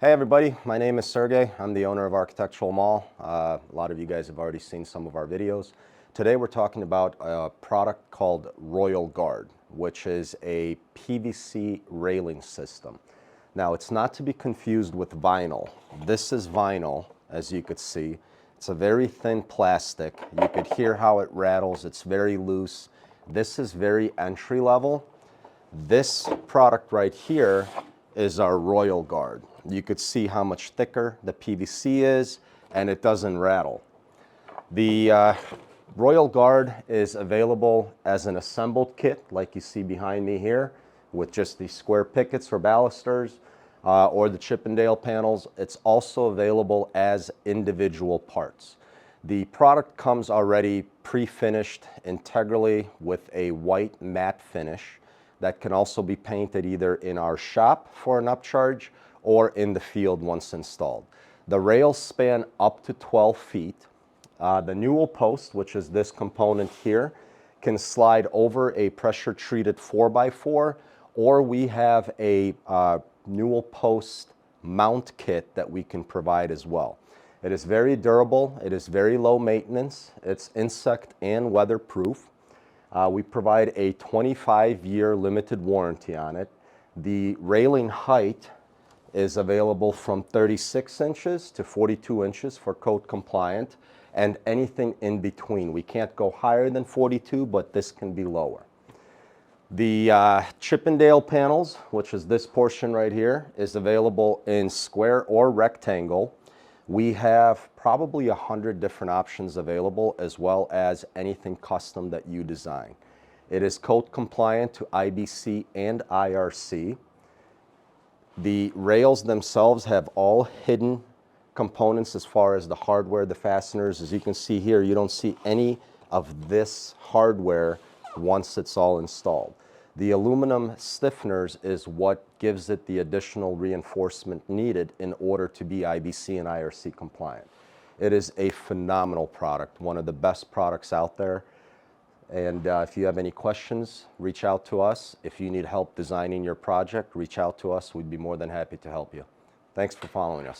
Hey everybody, my name is Sergey. I'm the owner of Architectural Mall. A lot of you guys have already seen some of our videos. Today we're talking about a product called Royal Guard, which is a PVC railing system. Now it's not to be confused with vinyl. This is vinyl, as you could see. It's a very thin plastic. You could hear how it rattles. It's very loose. This is very entry level. This product right here is our Royal Guard. You could see how much thicker the PVC is, and it doesn't rattle. The Royal Guard is available as an assembled kit, like you see behind me here, with just these square pickets for balusters, or the Chippendale panels. It's also available as individual parts. The product comes already pre-finished integrally with a white matte finish that can also be painted either in our shop for an upcharge or in the field once installed. The rails span up to 12 feet. The newel post, which is this component here, can slide over a pressure treated 4x4, or we have a newel post mount kit that we can provide as well. It is very durable, it is very low maintenance, it's insect and weatherproof. We provide a 25-year limited warranty on it. The railing height is available from 36 inches to 42 inches for code compliant, and anything in between. We can't go higher than 42, but this can be lower. The Chippendale panels, which is this portion right here, is available in square or rectangle. We have probably 100 different options available, as well as anything custom that you design. It is code compliant to IBC and IRC. The rails themselves have all hidden components as far as the hardware, the fasteners. As you can see here, you don't see any of this hardware once it's all installed. The aluminum stiffeners is what gives it the additional reinforcement needed in order to be IBC and IRC compliant. It is a phenomenal product, one of the best products out there. And if you have any questions, reach out to us. If you need help designing your project, reach out to us. We'd be more than happy to help you. Thanks for following us.